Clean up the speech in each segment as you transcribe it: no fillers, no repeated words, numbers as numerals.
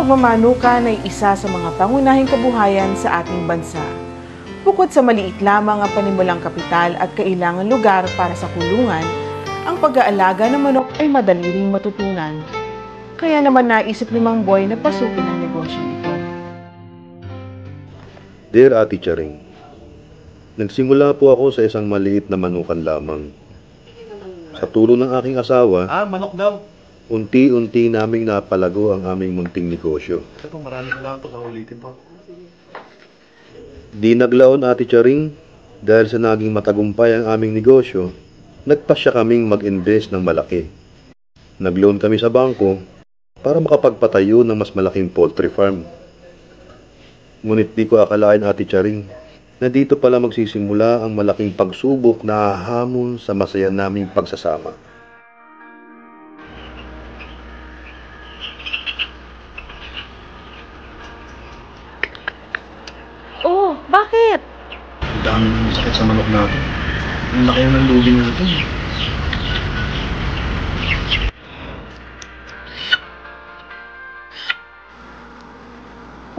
pagmamanukan ay isa sa mga pangunahing kabuhayan sa ating bansa. Bukod sa maliit lamang ang panimulang kapital at kailangan lugar para sa kulungan, ang pag-aalaga ng manok ay madali ring matutunan. Kaya naman naisip ni Mang Boy na pasukin ang negosyo ito. Dear Ate Charing, nagsimula po ako sa isang maliit na manukan lamang. Sa tulong ng aking asawa, manok daw. unti-unti naming napalago ang aming munting negosyo. Ito, marami lang ito. Kaulitin pa. Di naglaon, Ate Charing, dahil sa naging matagumpay ang aming negosyo, nagpasya kaming mag-invest ng malaki. Nag-loan kami sa bangko para makapagpatayo ng mas malaking poultry farm. Ngunit di ko akalain, Ate Charing, na dito pala magsisimula ang malaking pagsubok na hahamon sa masaya naming pagsasama. Oh, bakit? Ang daming sakit sa manok natin. Ang laki ng lubi natin.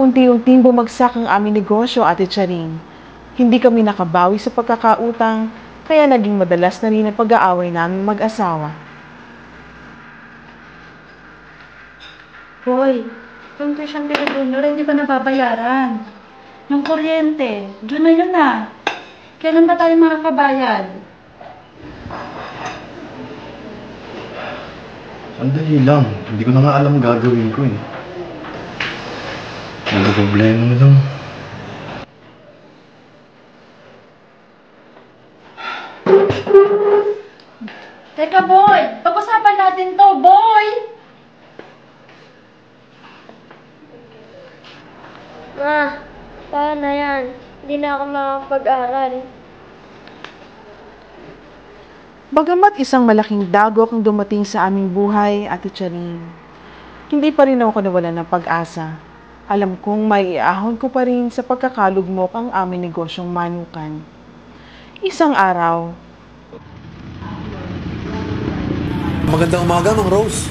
Unti-unting bumagsak ang aming negosyo, Ate Charing. Hindi kami nakabawi sa pagkakautang, kaya naging madalas na rin ang pag-aaway namin mag-asawa. Boy, yung tuition fee ko junior, hindi pa nababayaran. Yung kuryente, doon na yun na. Kailan ba tayo makakabayad? Sandali lang. Hindi ko na nga alam gagawin ko eh. Ano problema na lang? Teka, boy! Pag-usapan natin to, boy! Ma, paano yan? Hindi na ako makapag-aral. Bagamat isang malaking dagok ang dumating sa aming buhay, Ate Charing, hindi pa rin ako nawalan ng pag-asa. Alam kong may iahon ko pa rin sa pagkakalugmok ang aming negosyong manukan. Isang araw, Magandang umaga, Mang Rose.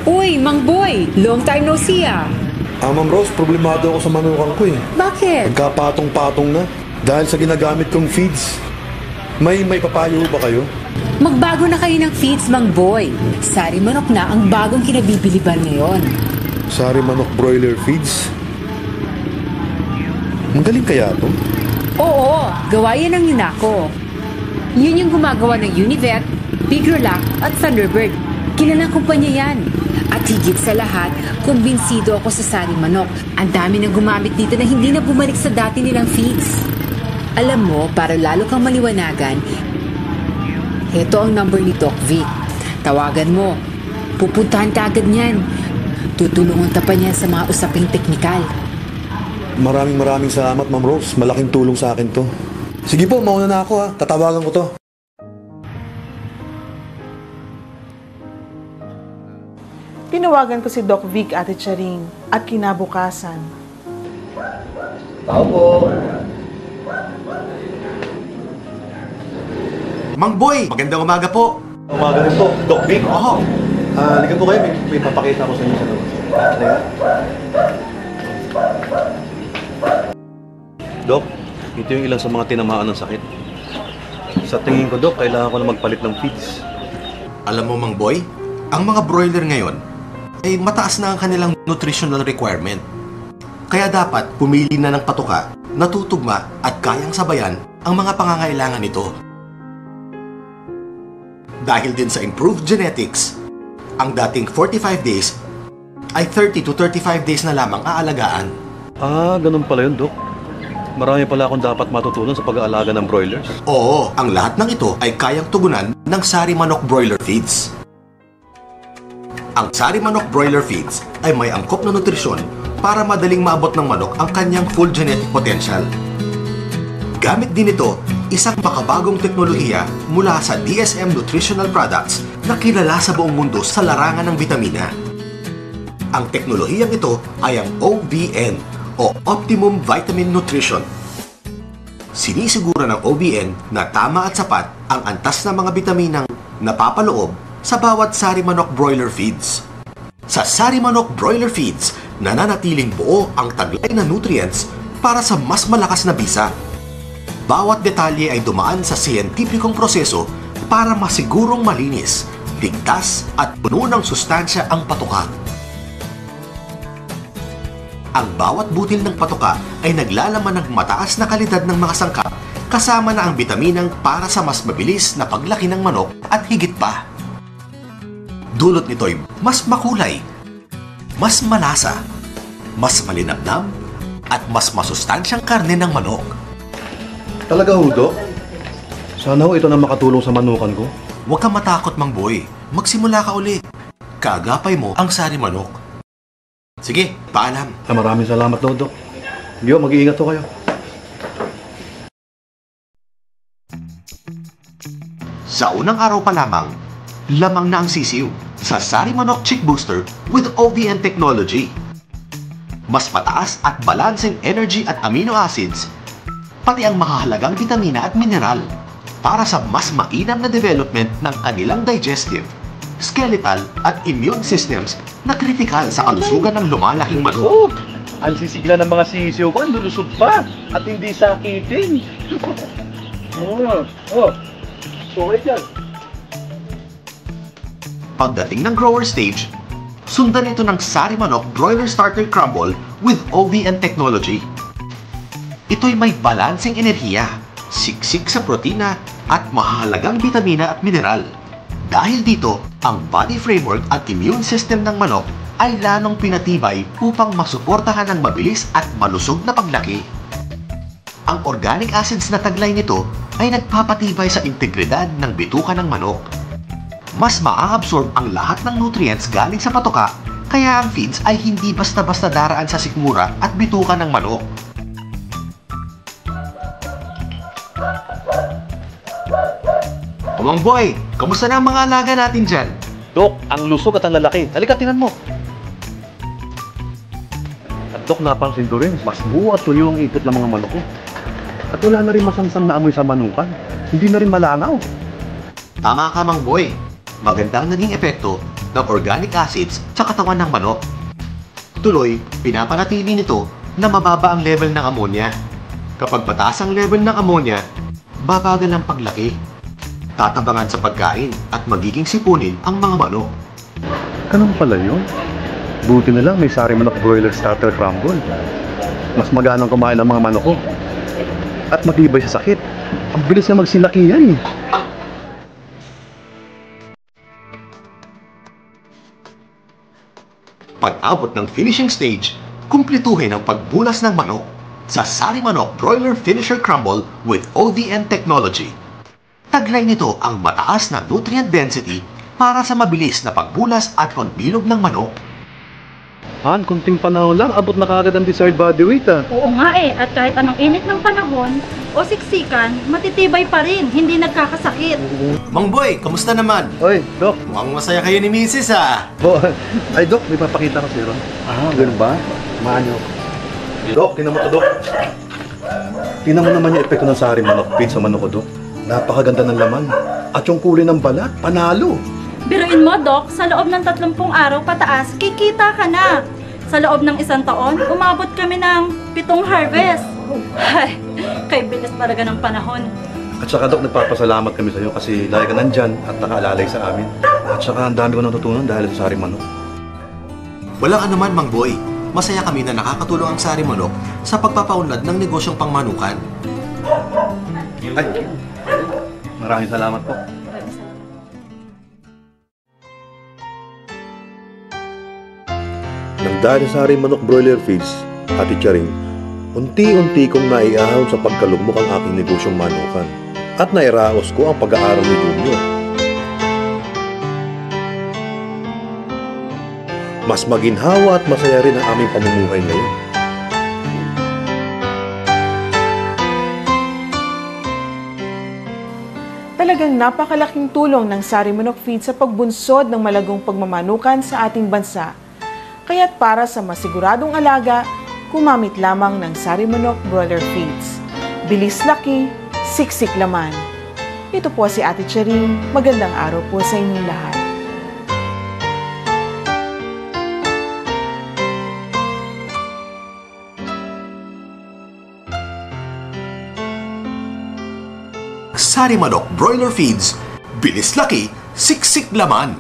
Uy, Mang Boy! Long time no see ah! Ma'am Rose, problemado ako sa manukan ko eh. Bakit? Nagkapatong-patong na dahil sa ginagamit kong feeds. May papayo ba kayo? Magbago na kayo ng feeds, Mang Boy. Sari manok na ang bagong kinabibiliban ngayon. Sari manok broiler feeds? Magaling kaya to? Oo, gawa yan ng Yunako. Yun yung gumagawa ng Univet, Pigrolac at Thunderbird. Kilalang kumpanya yan. At higit sa lahat, kumbinsido ako sa sari manok. Ang dami nang gumamit dito na hindi na bumalik sa dati nilang feeds. Alam mo, para lalo kang maliwanagan, ito ang number ni Doc Vic. Tawagan mo. Pupuntahan ka agad niyan. Tutulungan ka pa niyan sa mga usaping teknikal. Maraming salamat, Ma'am Rose. Malaking tulong sa akin to. Sige po, mauna na ako ha. Tatawagan ko to. tinawagan ko si Doc Vic, Ate Charing, at kinabukasan. Tao po. Mang Boy, magandang umaga po. Umaga rin po, Doc Vic. Oo. Halika po kayo, may papakita ko sa inyo sa labas. Halika. Doc, ito yung ilan sa mga tinamaan ng sakit. Sa tingin ko, Doc, kailangan ko na magpalit ng feeds. Alam mo, Mang Boy, ang mga broiler ngayon ay mataas na ang kanilang nutritional requirement. Kaya dapat pumili na ng patuka na tutugma at kayang sabayan ang mga pangangailangan nito. Dahil din sa improved genetics, ang dating 45 days ay 30 to 35 days na lamang aalagaan. Ganun pala yun, Doc. Marami pala akong dapat matutunan sa pag-aalaga ng broilers. Oo, ang lahat ng ito ay kayang tugunan ng Sari Manok Broiler Feeds. Ang Sari Manok Broiler Feeds ay may angkop na nutrisyon para madaling maabot ng manok ang kanyang full genetic potential. Gamit din ito isang makabagong teknolohiya mula sa DSM Nutritional Products na kilala sa buong mundo sa larangan ng bitamina. Ang teknolohiyang ito ay ang OVN o Optimum Vitamin Nutrition. Sinisiguro ng OVN na tama at sapat ang antas ng mga bitaminang napapaloob sa bawat Sari Manok Broiler Feeds. Sa Sari Manok Broiler Feeds, nananatiling buo ang taglay na nutrients para sa mas malakas na bisa. Bawat detalye ay dumaan sa siyentipikong proseso para masigurong malinis, ligtas at puno ng sustansya ang patuka. Ang bawat butil ng patuka ay naglalaman ng mataas na kalidad ng mga sangkap kasama na ang bitaminang para sa mas mabilis na paglaki ng manok at higit pa. Dulot nito'y mas makulay, mas malasa, mas malinamnam, at mas masustansyang karne ng manok. Talaga ho, Dok? Sana ho ito na makatulong sa manukan ko. Huwag kang matakot, Mang Boy. Magsimula ka uli. Kaagapay mo ang sari manok. Sige, paalam. Maraming salamat daw, Dok. Yo, mag-iingat ho kayo. Sa unang araw pa lamang, lamang na ang sisiw sa Sari Manok Chick Booster with OVN technology. Mas mataas at balancing energy at amino acids, pati ang mahahalagang vitamina at mineral para sa mas mainam na development ng kanilang digestive, skeletal at immune systems na kritikal sa kalusugan ng lumalaking manok. Ang sisigla ng mga sisiyo ko, lulusog pa at hindi sakitin. Okay dyan. Pagdating ng grower stage, sundan ito ng Sari Manok Broiler Starter Crumble with OVN technology. Ito'y may balancing enerhiya, siksik sa protina at mahalagang vitamina at mineral. Dahil dito, ang body framework at immune system ng manok ay lalong pinatibay upang masuportahan ang mabilis at malusog na paglaki. Ang organic acids na taglay nito ay nagpapatibay sa integridad ng bituka ng manok. Mas maa-absorb ang lahat ng nutrients galing sa patoka, kaya ang feeds ay hindi basta-basta daraan sa sikmura at bituka ng manok. Mang Boy, kamusta na ang mga alaga natin dyan? Dok, ang lusog at ang lalaki. Halika, tingnan mo. At Dok, napansin ko rin, mas buo at tuyo ang ipot ng mga manok ko. At wala na rin masamsam na amoy sa manukan. Hindi na rin malangaw. Tama ka, Mang Boy. Magandang naging epekto ng organic acids sa katawan ng manok. Tuloy, pinapanatili nito na mababa ang level ng ammonia. Kapag mataas ang level ng ammonia, babagal ang paglaki. Tatabangan sa pagkain at magiging sipunin ang mga manok. Ganun pala yun. Buti na lang may Sari Manok Broiler Starter Crumble. Mas maganang kumain ang mga manok ko. At matibay sa sakit. Ang bilis na magsilaki yan eh. Pag-abot ng finishing stage, kumplituhin ang pagbulas ng manok sa Sari Manok Broiler Finisher Crumble with OVN technology. Taglay nito ang mataas na nutrient density para sa mabilis na pagbulas at pagbilog ng manok. Han, kunting panahon lang, abot na kagad ang desired body weight ah. Oo nga eh, at kahit anong init ng panahon o siksikan, matitibay pa rin, hindi nagkakasakit. Mang Boy, kamusta naman? Oy, Dok. Mukhang masaya kayo ni Mrs. Ay, Dok, may papakita ko sa'yo. Ganun ba? Maanyo. Dok, tinan mo to, Dok. Tinan mo naman yung epekto ng Sari Manok feed sa manok ko, Dok. Napakaganda ng laman. At yung kulay ng balat, panalo. Biruin mo, Doc, sa loob ng 30 araw pataas, kikita ka na. Sa loob ng 1 taon, umabot kami ng 7 harvest. Ay, kay bilis talaga ng panahon. At saka, Dok, nagpapasalamat kami sa iyo kasi lagi ka nandyan at nakaalalay sa amin. At saka, ang dami ko natutunan dahil sa Sari Manok. Walang anuman, Mang Boy. Masaya kami na nakakatulong ang Sari Manok sa pagpapaunlad ng negosyong pangmanukan. Ay, maraming salamat po. Nang dahil sa Sari Manok Broiler Feeds, Ate Charing, unti-unti kong naiahon sa pagkalugmok ang aking negosyong manukan at nairaos ko ang pag-aaral ni Junior. Mas maginhawa at masaya rin ang aming pamumuhay ngayon. Talagang napakalaking tulong ng Sari Manok Feed sa pagbunsod ng malagong pagmamanukan sa ating bansa. Kaya't para sa masiguradong alaga, kumamit lamang ng Sari Manok Broiler Feeds. Bilis laki, siksik laman. Ito po si Ate Charing. Magandang araw po sa inyong lahat. Sari Manok Broiler Feeds. Bilis laki, siksik laman.